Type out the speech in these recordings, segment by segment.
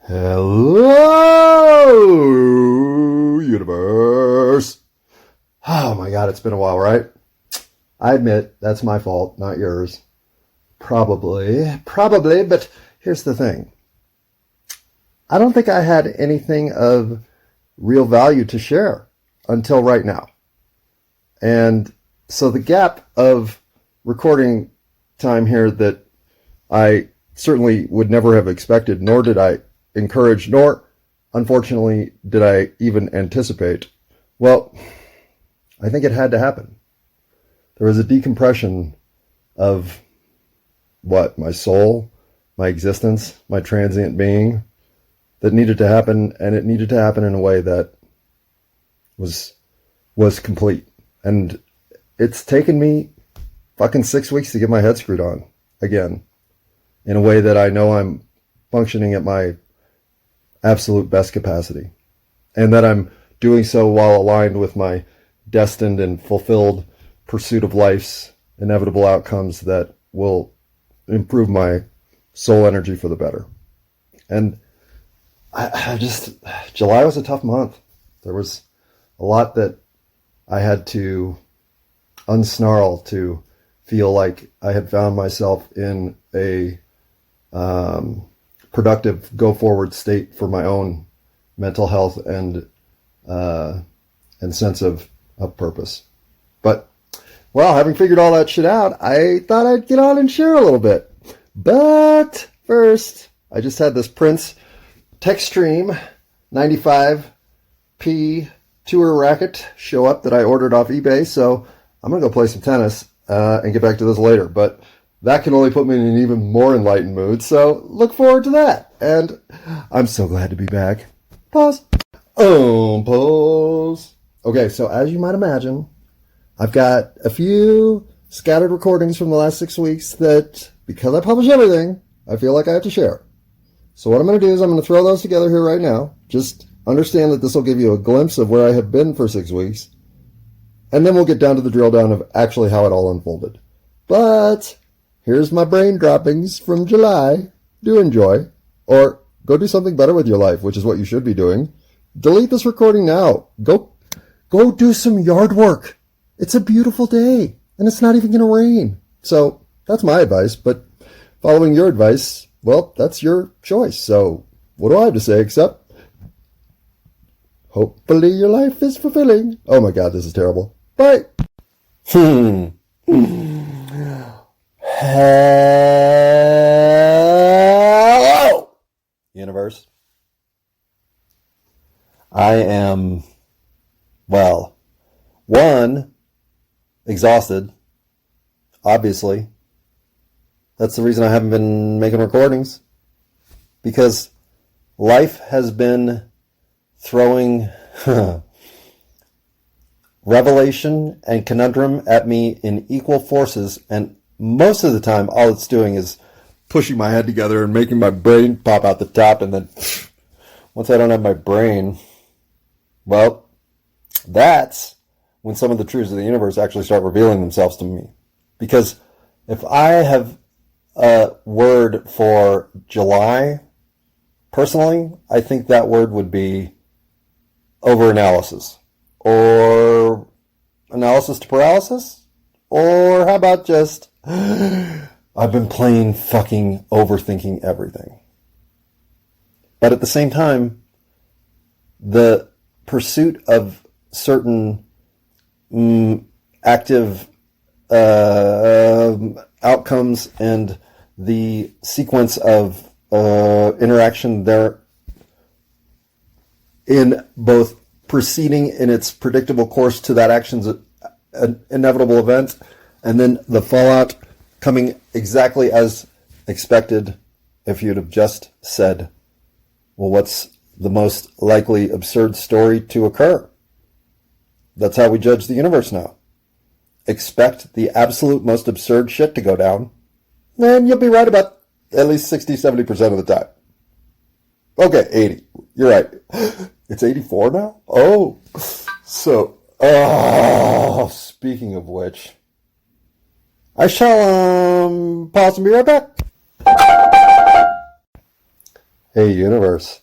Hello, universe. Oh my God, it's been a while, right? I admit that's my fault, not yours. Probably, but here's the thing. I don't think I had anything of real value to share until right now. And so the gap of recording time here that I certainly would never have expected, nor did I encourage, nor, unfortunately, did I even anticipate. Well, I think it had to happen. There was a decompression of my soul, my existence, my transient being that needed to happen, and it needed to happen in a way that was complete. And it's taken me fucking 6 weeks to get my head screwed on again in a way that I know I'm functioning at my absolute best capacity, and that I'm doing so while aligned with my destined and fulfilled pursuit of life's inevitable outcomes that will improve my soul energy for the better. And July was a tough month. There was a lot that I had to unsnarl to feel like I had found myself in a productive go-forward state for my own mental health and sense of purpose. But, well, having figured all that shit out, I thought I'd get on and share a little bit. But first, I just had this Prince Techstream 95P tour racket show up that I ordered off eBay, so I'm going to go play some tennis and get back to this later. But that can only put me in an even more enlightened mood, so look forward to that. And I'm so glad to be back. Pause. Pause. Okay, so as you might imagine, I've got a few scattered recordings from the last 6 weeks that, because I publish everything, I feel like I have to share. So what I'm going to do is I'm going to throw those together here right now. Just understand that this will give you a glimpse of where I have been for 6 weeks. And then we'll get down to the drill down of actually how it all unfolded. But here's my brain droppings from July. Do enjoy. Or go do something better with your life, which is what you should be doing. Delete this recording now. Go do some yard work. It's a beautiful day, and it's not even going to rain. So that's my advice, but following your advice, well, that's your choice. So what do I have to say except hopefully your life is fulfilling. Oh my God, this is terrible. Bye. Hello, universe. I am, well, one, exhausted, obviously. That's the reason I haven't been making recordings. Because life has been throwing revelation and conundrum at me in equal forces, and most of the time all it's doing is pushing my head together and making my brain pop out the top, and then once I don't have my brain, well, that's when some of the truths of the universe actually start revealing themselves to me. Because if I have a word for July, personally, I think that word would be overanalysis, or analysis to paralysis, or how about just I've been plain fucking overthinking everything. But at the same time, the pursuit of certain active outcomes and the sequence of interaction there in both proceeding in its predictable course to that action's an inevitable event, and then the fallout coming exactly as expected. If you'd have just said, well, what's the most likely absurd story to occur? That's how we judge the universe now. Expect the absolute most absurd shit to go down, and you'll be right about at least 60-70% of the time. Okay, 80. You're right. It's 84 now? Oh. So, speaking of which, I shall pause and be right back. Hey, universe.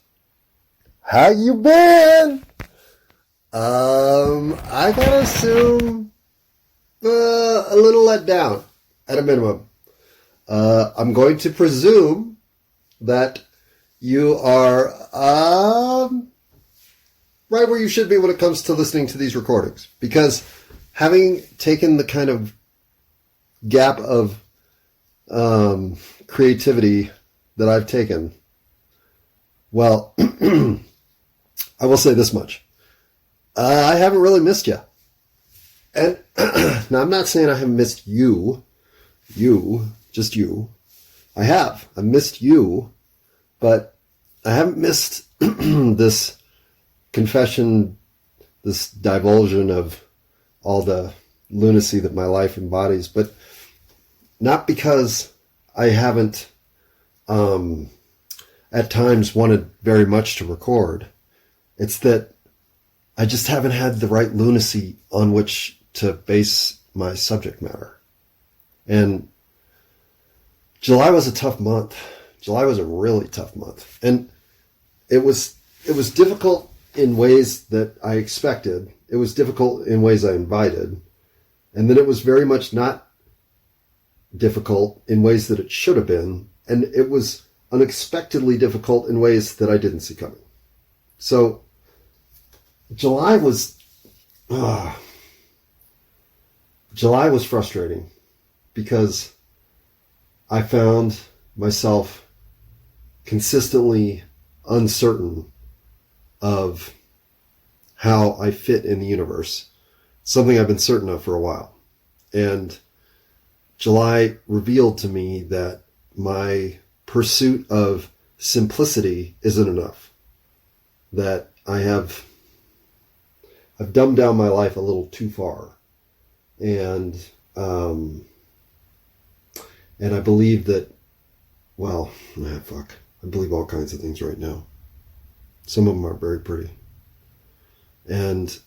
How you been? I gotta assume a little let down at a minimum. I'm going to presume that you are right where you should be when it comes to listening to these recordings. Because having taken the kind of gap of creativity that I've taken, well, I will say this much. I haven't really missed you. And now I'm not saying I haven't missed you, just you. I have. I missed you, but I haven't missed this confession, this divulsion of all the lunacy that my life embodies, but not because I haven't at times wanted very much to record. It's that I just haven't had the right lunacy on which to base my subject matter. And July was a tough month. July was a really tough month. And it was difficult in ways that I expected. It was difficult in ways I invited. And then it was very much not difficult in ways that it should have been. And it was unexpectedly difficult in ways that I didn't see coming. So July was frustrating because I found myself consistently uncertain of how I fit in the universe, something I've been certain of for a while. And July revealed to me that my pursuit of simplicity isn't enough, that I've dumbed down my life a little too far. And I believe that, I believe all kinds of things right now. Some of them are very pretty. And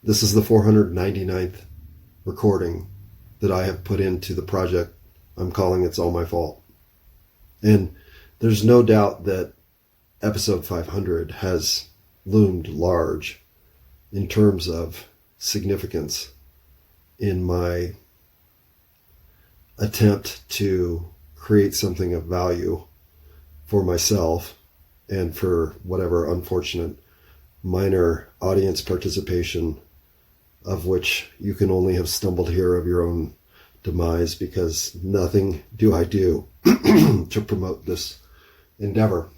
this is the 499th recording that I have put into the project I'm calling It's All My Fault. And there's no doubt that episode 500 has loomed large in terms of significance in my attempt to create something of value for myself and for whatever unfortunate minor audience participation of which you can only have stumbled here of your own demise, because nothing do I do to promote this endeavor.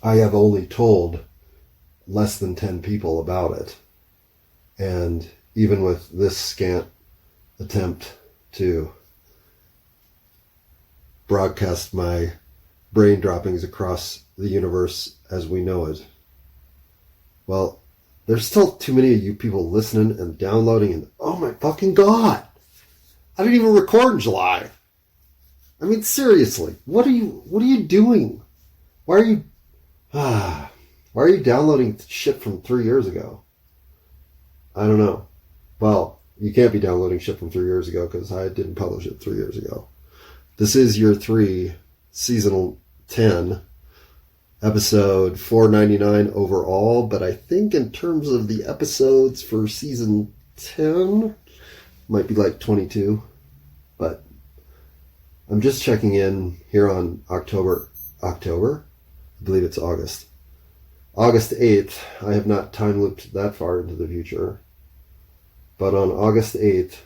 I have only told less than 10 people about it. And even with this scant attempt to broadcast my brain droppings across the universe as we know it, well, there's still too many of you people listening and downloading, and oh my fucking God, I didn't even record in July. I mean, seriously, what are you doing? Why are you downloading shit from 3 years ago? I don't know. Well, you can't be downloading shit from 3 years ago because I didn't publish it 3 years ago. This is year 3, season 10, episode 499 overall, but I think in terms of the episodes for season 10, might be like 22, but I'm just checking in here on October, I believe it's August 8th. I have not time looped that far into the future, but on August 8th,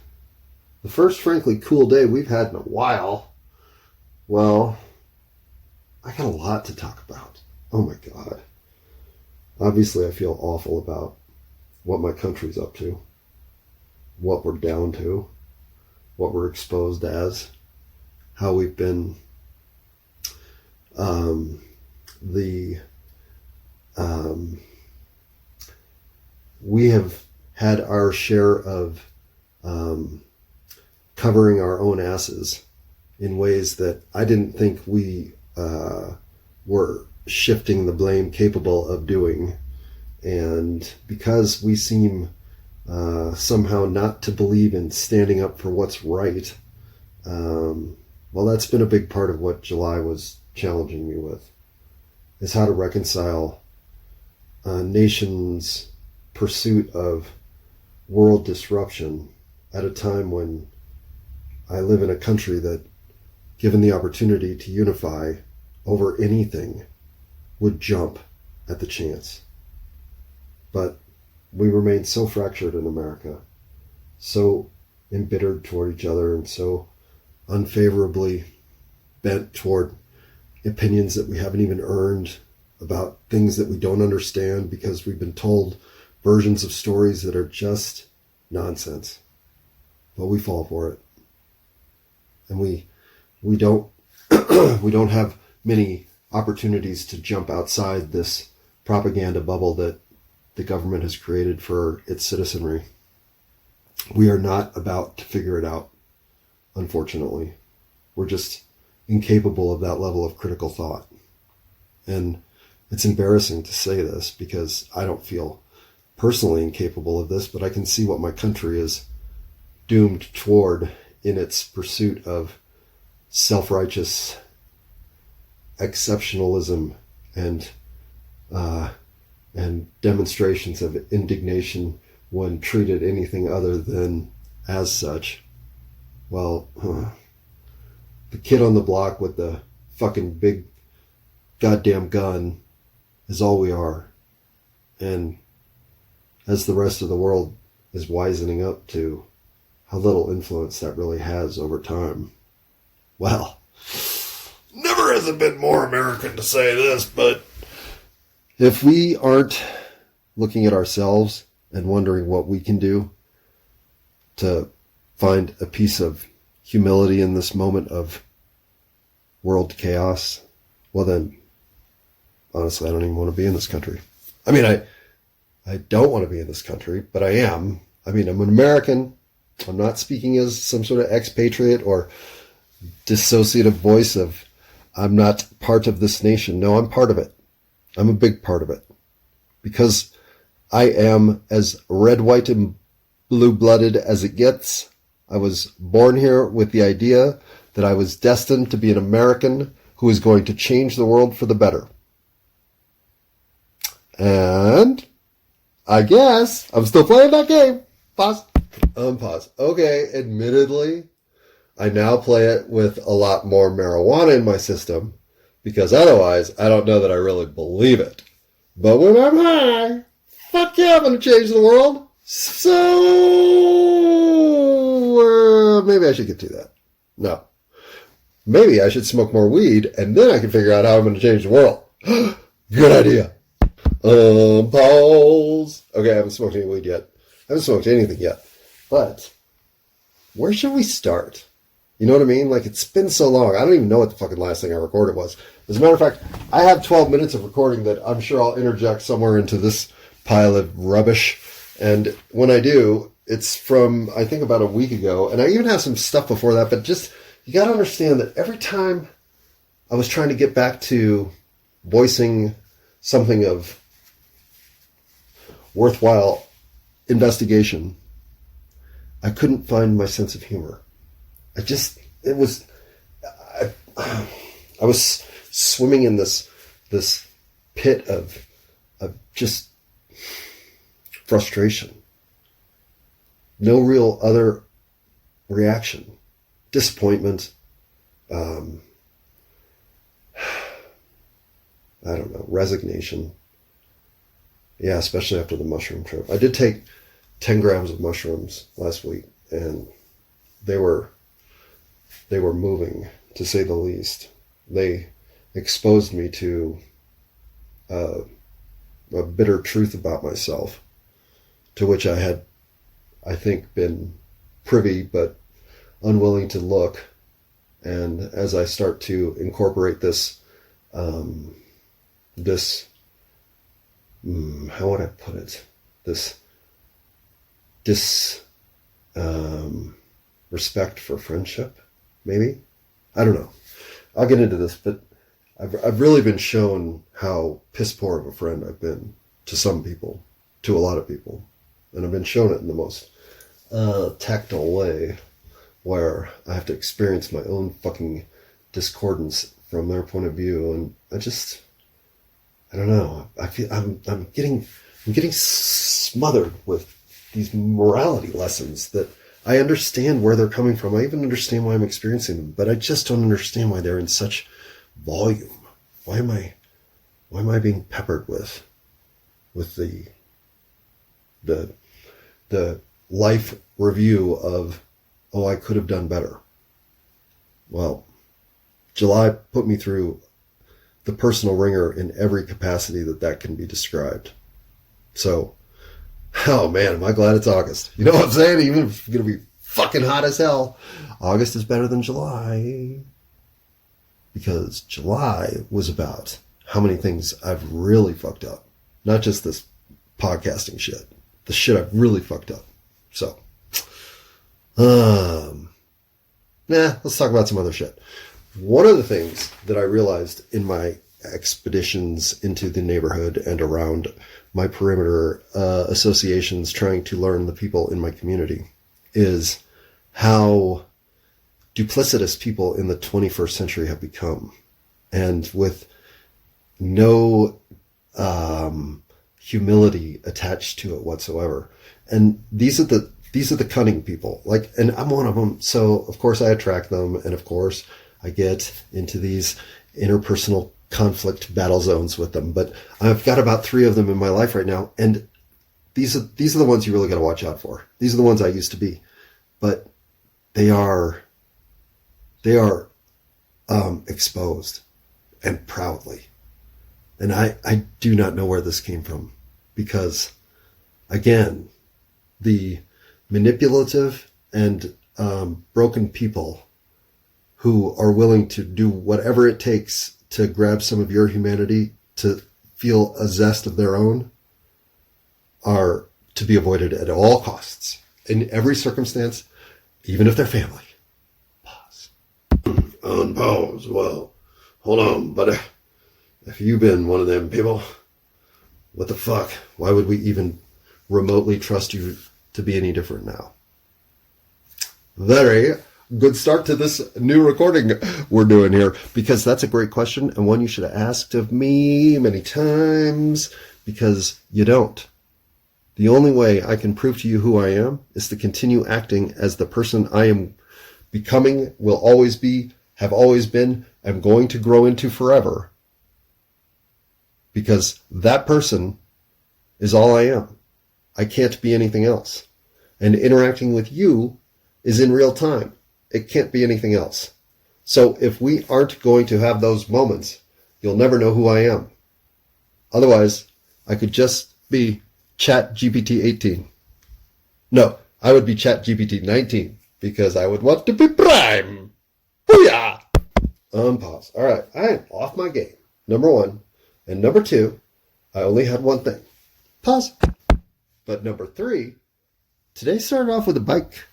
the first frankly cool day we've had in a while, well, I got a lot to talk about. Oh my God. Obviously I feel awful about what my country's up to, what we're down to, what we're exposed as, how we've been we have had our share of covering our own asses in ways that I didn't think we were shifting the blame capable of doing. And because we seem somehow not to believe in standing up for what's right, well, that's been a big part of what July was challenging me with. is how to reconcile a nation's pursuit of world disruption at a time when I live in a country that, given the opportunity to unify over anything, would jump at the chance. But we remain so fractured in America, so embittered toward each other, and so unfavorably bent toward opinions that we haven't even earned about things that we don't understand because we've been told versions of stories that are just nonsense. But we fall for it. And we don't we don't have many opportunities to jump outside this propaganda bubble that the government has created for its citizenry. We are not about to figure it out, unfortunately. We're just incapable of that level of critical thought. And it's embarrassing to say this because I don't feel personally incapable of this, but I can see what my country is doomed toward in its pursuit of self-righteous exceptionalism and demonstrations of indignation when treated anything other than as such. Well, the kid on the block with the fucking big goddamn gun is all we are. And as the rest of the world is wisening up to how little influence that really has over time. Well, never has it been more American to say this, but if we aren't looking at ourselves and wondering what we can do to find a piece of humility in this moment of world chaos, well then, honestly, I don't even want to be in this country. I mean, I don't want to be in this country, but I am. I mean, I'm an American. I'm not speaking as some sort of expatriate or dissociative voice of I'm not part of this nation. No, I'm part of it. I'm a big part of it. Because I am as red, white, and blue-blooded as it gets. I was born here with the idea that I was destined to be an American who is going to change the world for the better. And I guess I'm still playing that game. Pause. Unpause. Okay, admittedly, I now play it with a lot more marijuana in my system because otherwise I don't know that I really believe it. But when I'm high, fuck yeah, I'm going to change the world. So maybe I should get to that. No. Maybe I should smoke more weed and then I can figure out how I'm going to change the world. Good idea. Pause. Okay, I haven't smoked any weed yet. I haven't smoked anything yet. But where should we start? You know what I mean? Like, it's been so long. I don't even know what the fucking last thing I recorded was. As a matter of fact, I have 12 minutes of recording that I'm sure I'll interject somewhere into this pile of rubbish. And when I do, it's from, I think, about a week ago. And I even have some stuff before that. But just, you got to understand that every time I was trying to get back to voicing something of worthwhile investigation, I couldn't find my sense of humor. I was swimming in this pit of just frustration. No real other reaction. Disappointment. I don't know, resignation. Yeah, especially after the mushroom trip. I did take 10 grams of mushrooms last week, and they were moving, to say the least. They exposed me to a bitter truth about myself, to which I had, I think, been privy but unwilling to look. And as I start to incorporate this, how would I put it? This respect for friendship, maybe? I don't know. I'll get into this, but I've really been shown how piss poor of a friend I've been to some people, to a lot of people. And I've been shown it in the most tactile way, where I have to experience my own fucking discordance from their point of view. And I don't know. I feel I'm getting smothered with these morality lessons that I understand where they're coming from. I even understand why I'm experiencing them, but I just don't understand why they're in such volume. Why am I being peppered with the life review of, oh, I could have done better. Well, July put me through the personal ringer in every capacity that can be described. So, oh man, am I glad it's August. You know what I'm saying? Even if it's going to be fucking hot as hell, August is better than July. Because July was about how many things I've really fucked up. Not just this podcasting shit. The shit I've really fucked up. So, let's talk about some other shit. One of the things that I realized in my expeditions into the neighborhood and around my perimeter associations trying to learn the people in my community is how duplicitous people in the 21st century have become. And with no humility attached to it whatsoever. And these are the cunning people. Like, and I'm one of them. So of course I attract them, and of course I get into these interpersonal conflict battle zones with them. But I've got about 3 of them in my life right now, and these are the ones you really got to watch out for. These are the ones I used to be, but they are exposed, and proudly. And I do not know where this came from, because again, the manipulative and broken people who are willing to do whatever it takes to grab some of your humanity, to feel a zest of their own, are to be avoided at all costs, in every circumstance, even if they're family. Pause. Unpause. Well, hold on, but if you've been one of them people, what the fuck? Why would we even remotely trust you to be any different now? Very good start to this new recording we're doing here, because that's a great question, and one you should have asked of me many times, because you don't. The only way I can prove to you who I am is to continue acting as the person I am becoming, will always be, have always been, am going to grow into forever. Because that person is all I am. I can't be anything else. And interacting with you is in real time. It can't be anything else. So if we aren't going to have those moments, you'll never know who I am. Otherwise, I could just be ChatGPT 18. No, I would be ChatGPT 19, because I would want to be prime. Booyah! Unpause. All right, I am off my game. Number 1. And number 2, I only had one thing. Pause. But number 3, today started off with a bike.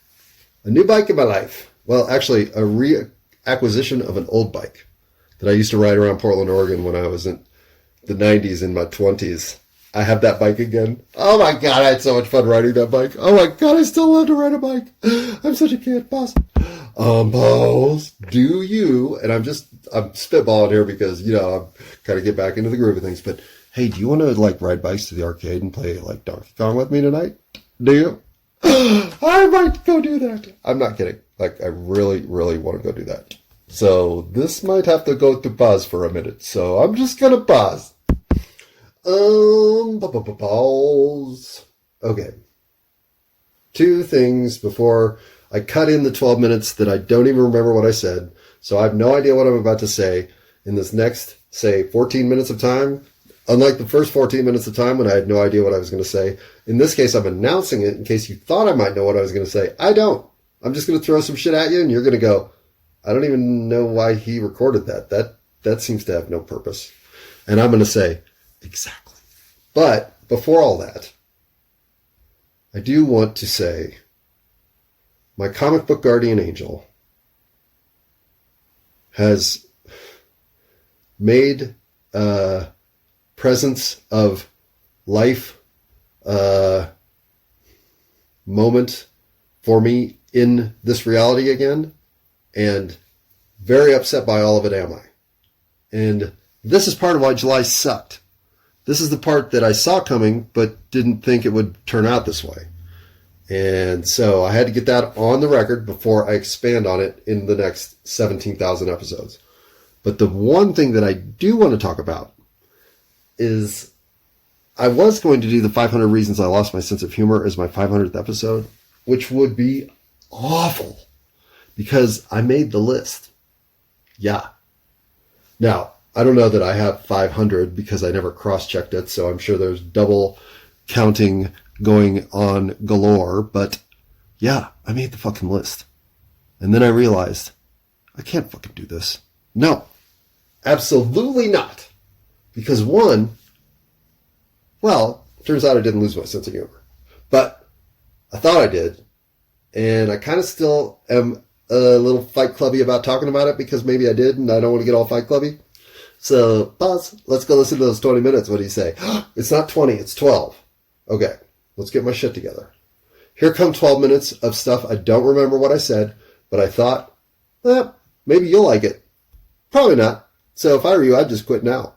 A new bike in my life. Well, actually, a reacquisition of an old bike that I used to ride around Portland, Oregon when I was in the 90s, in my 20s. I have that bike again. Oh my God, I had so much fun riding that bike. Oh my God, I still love to ride a bike. I'm such a kid. Pause. Pause. Do you, and I'm spitballing here because, I'm kind of get back into the groove of things, but hey, do you want to ride bikes to the arcade and play Donkey Kong with me tonight? Do you? I might go do that. I'm not kidding. I really, really want to go do that. So this might have to go to pause for a minute. So I'm just going to pause. Pause. Okay. 2 things before I cut in the 12 minutes that I don't even remember what I said. So I have no idea what I'm about to say in this next, say, 14 minutes of time. Unlike the first 14 minutes of time when I had no idea what I was going to say. In this case, I'm announcing it in case you thought I might know what I was going to say. I don't. I'm just going to throw some shit at you and you're going to go, I don't even know why he recorded that. That seems to have no purpose. And I'm going to say, exactly. But before all that, I do want to say my comic book guardian angel has made presence of life moment for me in this reality again, and very upset by all of it am I. And this is part of why July sucked, this is the part that I saw coming, but didn't think it would turn out this way. And so I had to get that on the record before I expand on it in the next 17,000 episodes. But the one thing that I do want to talk about is I was going to do the 500 reasons I lost my sense of humor as my 500th episode, which would be awful because I made the list. Yeah. Now, I don't know that I have 500 because I never cross-checked it, so I'm sure there's double counting going on galore, but yeah, I made the fucking list. And then I realized, I can't fucking do this. No, absolutely not. Because one, well, turns out I didn't lose my sense of humor. But I thought I did. And I kind of still am a little Fight Clubby about talking about it because maybe I did and I don't want to get all Fight Clubby. So, pause. Let's go listen to those 20 minutes. What do you say? It's not 20, it's 12. Okay, let's get my shit together. Here come 12 minutes of stuff I don't remember what I said, but I thought, maybe you'll like it. Probably not. So if I were you, I'd just quit now.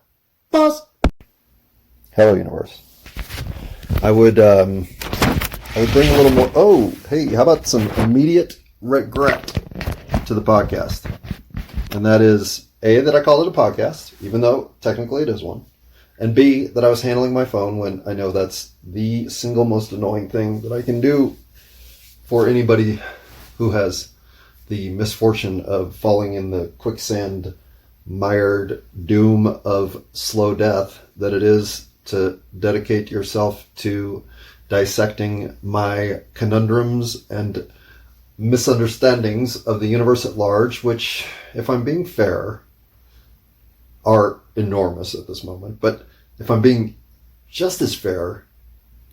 Pause. Hello, universe. I would bring a little more. Oh, hey, how about some immediate regret to the podcast? And that is A, that I called it a podcast, even though technically it is one. And B, that I was handling my phone when I know that's the single most annoying thing that I can do for anybody who has the misfortune of falling in the quicksand mired doom of slow death that it is to dedicate yourself to dissecting my conundrums and misunderstandings of the universe at large, which, if I'm being fair, are enormous at this moment. But if I'm being just as fair,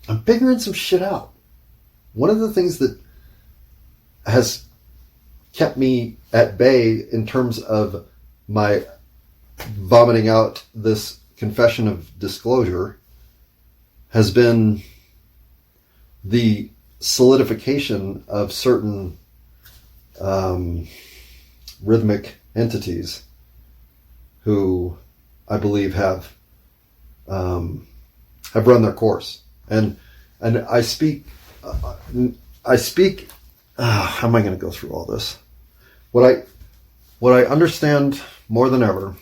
I'm figuring some shit out. One of the things that has kept me at bay in terms of my vomiting out this confession of disclosure has been the solidification of certain rhythmic entities who I believe have run their course, and I speak. How am I going to go through all this? What I understand more than ever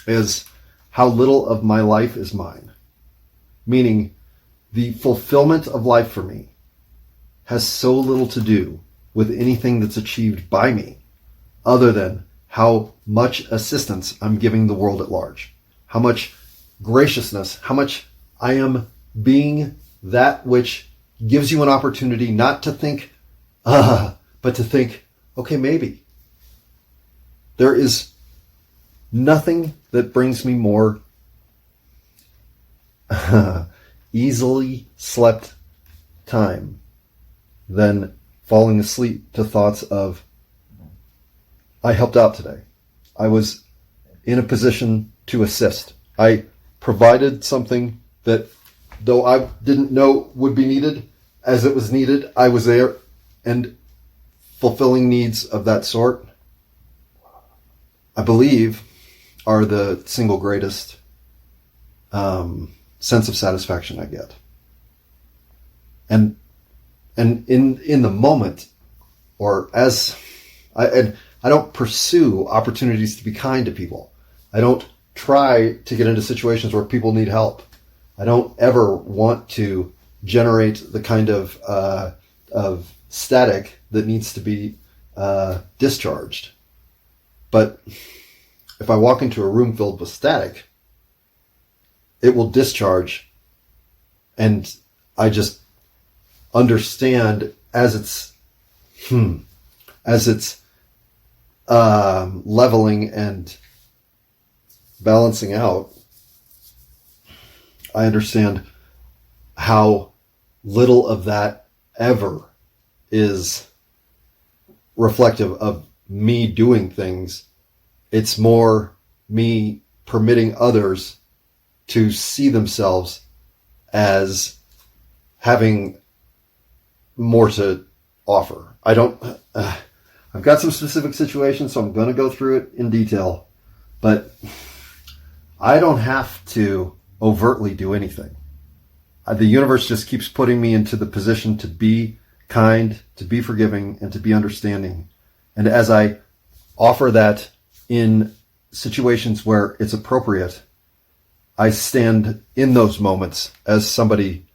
is how little of my life is mine. Meaning, the fulfillment of life for me has so little to do with anything that's achieved by me, other than how much assistance I'm giving the world at large, how much graciousness, how much I am being that which gives you an opportunity not to think, but to think, okay, maybe. There is nothing that brings me more easily slept time than falling asleep to thoughts of, I helped out today. I was in a position to assist. I provided something that, though I didn't know would be needed, as it was needed, I was there, and fulfilling needs of that sort, I believe, are the single greatest sense of satisfaction I get. And in the moment, or as I don't pursue opportunities to be kind to people. I don't try to get into situations where people need help. I don't ever want to generate the kind of static that needs to be discharged. But if I walk into a room filled with static, it will discharge, and I just understand as it's leveling and balancing out, I understand how little of that ever is reflective of me doing things. It's more me permitting others to see themselves as having more to offer. I've got some specific situations, so I'm going to go through it in detail, but I don't have to overtly do anything. The universe just keeps putting me into the position to be kind, to be forgiving, and to be understanding. And as I offer that in situations where it's appropriate, I stand in those moments as somebody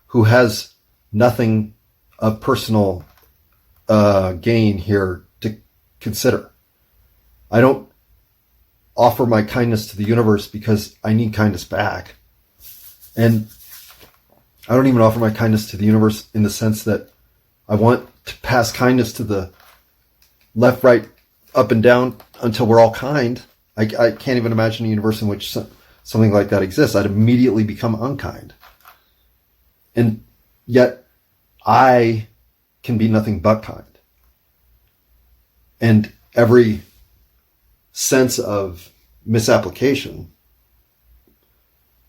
who has nothing of personal gain here to consider. I don't offer my kindness to the universe because I need kindness back. And I don't even offer my kindness to the universe in the sense that I want to pass kindness to the left, right, up and down until we're all kind. I can't even imagine a universe in which something like that exists. I'd immediately become unkind. And yet I can be nothing but kind. And every sense of misapplication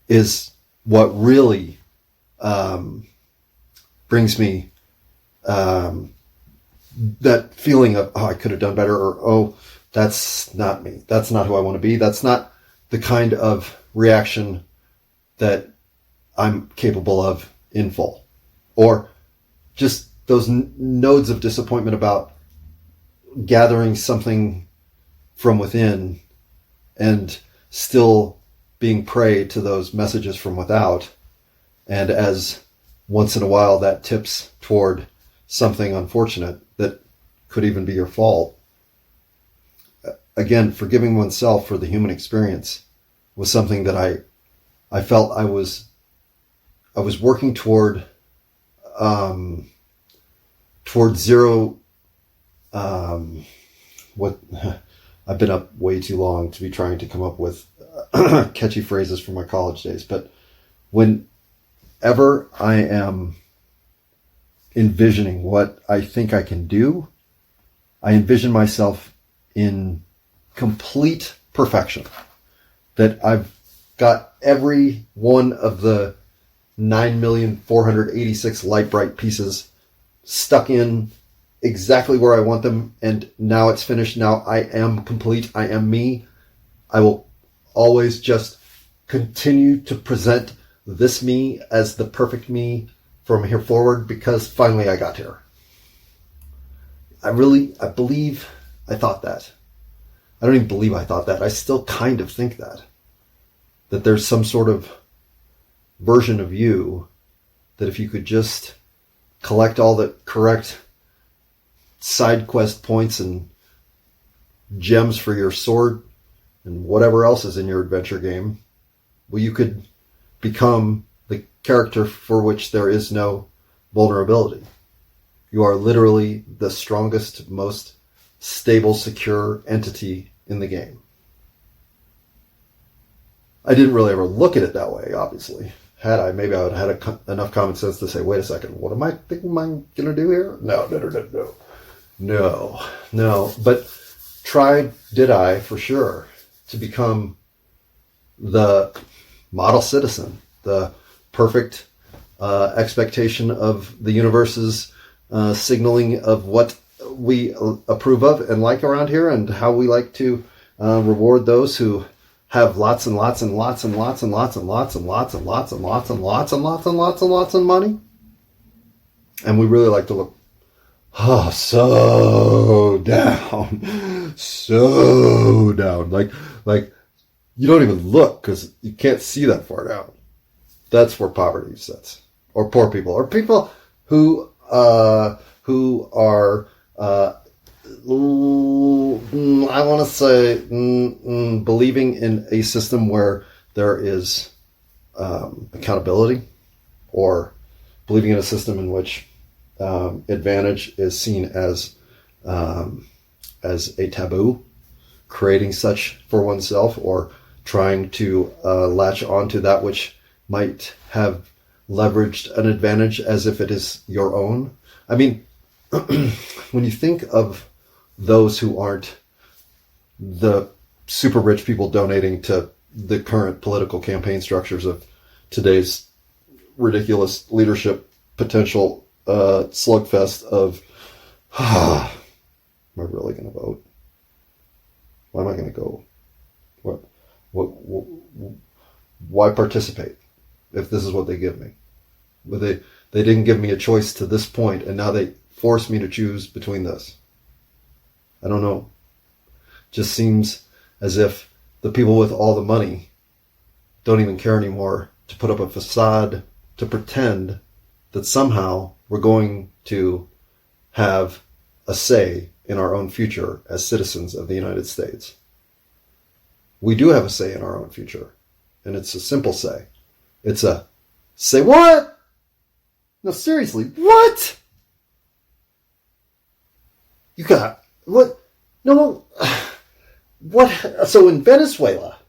is what really brings me that feeling of, oh, I could have done better, or, oh, that's not me. That's not who I want to be. That's not the kind of reaction that I'm capable of in full. Or just those nodes of disappointment about gathering something from within and still being prey to those messages from without. And as once in a while that tips toward something unfortunate that could even be your fault. Again, forgiving oneself for the human experience was something that I felt I was working toward zero. What I've been up way too long to be trying to come up with catchy phrases from my college days. But whenever I am envisioning what I think I can do, I envision myself in complete perfection. That I've got every one of the 9,486 light bright pieces stuck in exactly where I want them, and now it's finished. Now I am complete. I am me. I will always just continue to present this me as the perfect me from here forward, because finally I got here. I believe I thought that. I don't even believe I thought that. I still kind of think that there's some sort of version of you that if you could just collect all the correct side quest points and gems for your sword and whatever else is in your adventure game, well, you could become the character for which there is no vulnerability. You are literally the strongest, most stable, secure entity in the game. I didn't really ever look at it that way, obviously. Had I, maybe I would have had enough common sense to say, wait a second, what am I thinking I'm going to do here? No. But did I, for sure, to become the model citizen, the perfect expectation of the universe's signaling of what we approve of and like around here, and how we like to reward those who have lots and lots and lots and lots and lots and lots and lots and lots and lots and lots and lots and lots and lots of money. And we really like to look so down. Like you don't even look because you can't see that far down. That's where poverty sits. Or poor people. Or people who are I want to say believing in a system where there is accountability, or believing in a system in which advantage is seen as a taboo, creating such for oneself, or trying to latch onto that which might have leveraged an advantage as if it is your own. I mean, when you think of those who aren't the super rich people donating to the current political campaign structures of today's ridiculous leadership potential slugfest of, am I really going to vote? Why am I going to go? Why participate if this is what they give me? But they didn't give me a choice to this point, and now they force me to choose between this. I don't know. Just seems as if the people with all the money don't even care anymore to put up a facade to pretend that somehow we're going to have a say in our own future as citizens of the United States. We do have a say in our own future, and it's a simple say. It's a, say what? No, seriously, what? You got, what? No, what? So in Venezuela,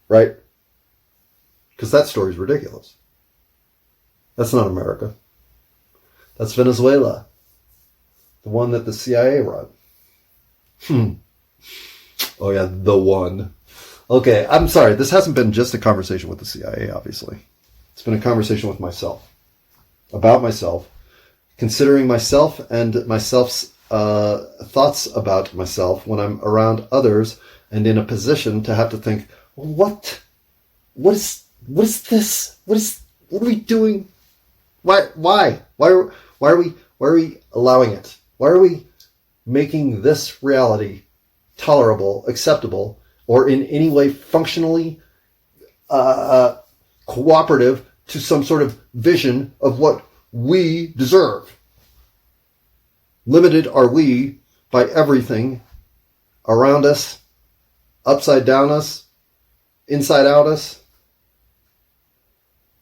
right? Because that story's ridiculous. That's not America. That's Venezuela. The one that the CIA run. Oh yeah, the one. Okay, I'm sorry. This hasn't been just a conversation with the CIA, obviously. It's been a conversation with myself. About myself. Considering myself and myself's thoughts about myself when I'm around others and in a position to have to think, what is this? What are we doing? Why are we allowing it? Why are we making this reality tolerable, acceptable, or in any way functionally cooperative to some sort of vision of what we deserve? Limited are we by everything around us, upside down us, inside out us.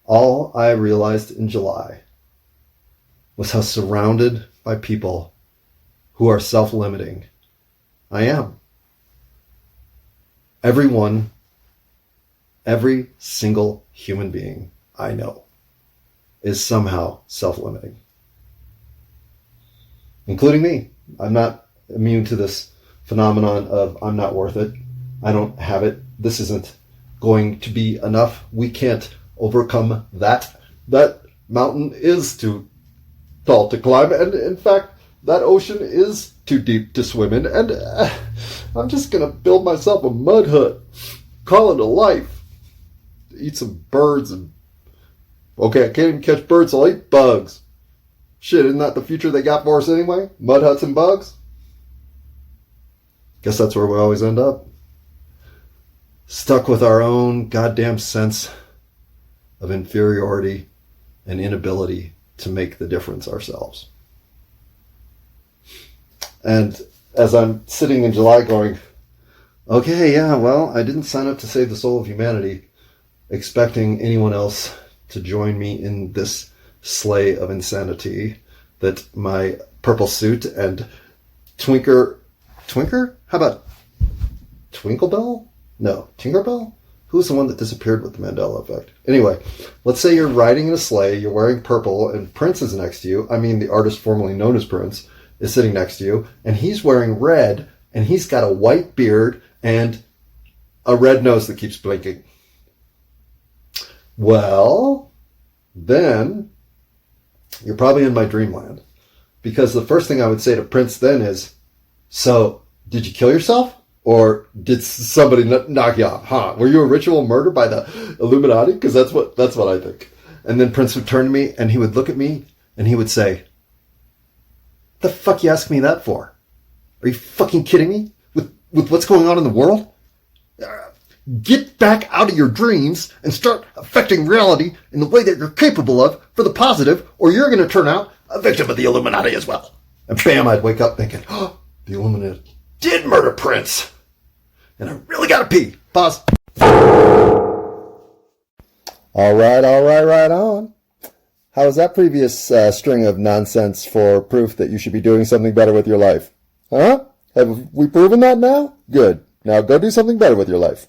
All I realized in July was how surrounded by people who are self-limiting I am. Everyone, every single human being I know is somehow self-limiting. Including me. I'm not immune to this phenomenon of I'm not worth it. I don't have it. This isn't going to be enough. We can't overcome that. That mountain is too tall to climb. And in fact, that ocean is too deep to swim in. And I'm just going to build myself a mud hut. Call it a life. Eat some birds and... Okay, I can't even catch birds, so I'll eat bugs. Shit, isn't that the future they got for us anyway? Mud huts and bugs? Guess that's where we always end up. Stuck with our own goddamn sense of inferiority and inability to make the difference ourselves. And as I'm sitting in July going, okay, yeah, well, I didn't sign up to save the soul of humanity, expecting anyone else to join me in this sleigh of insanity that my purple suit and Twinker? How about Twinklebell? No, Tinkerbell? Who's the one that disappeared with the Mandela effect? Anyway, let's say you're riding in a sleigh, you're wearing purple, and Prince is next to you. I mean, the artist formerly known as Prince is sitting next to you, and he's wearing red, and he's got a white beard and a red nose that keeps blinking. Well, then you're probably in my dreamland. Because the first thing I would say to Prince then is, so, did you kill yourself? Or did somebody knock you off? Huh? Were you a ritual murder by the Illuminati? Because that's what I think. And then Prince would turn to me and he would look at me and he would say, the fuck you ask me that for? Are you fucking kidding me? With what's going on in the world? Get back out of your dreams and start affecting reality in the way that you're capable of for the positive, or you're going to turn out a victim of the Illuminati as well. And bam, I'd wake up thinking, oh, the Illuminati did murder Prince. And I really got to pee. Pause. All right, right on. How was that previous string of nonsense for proof that you should be doing something better with your life? Huh? Have we proven that now? Good. Now go do something better with your life.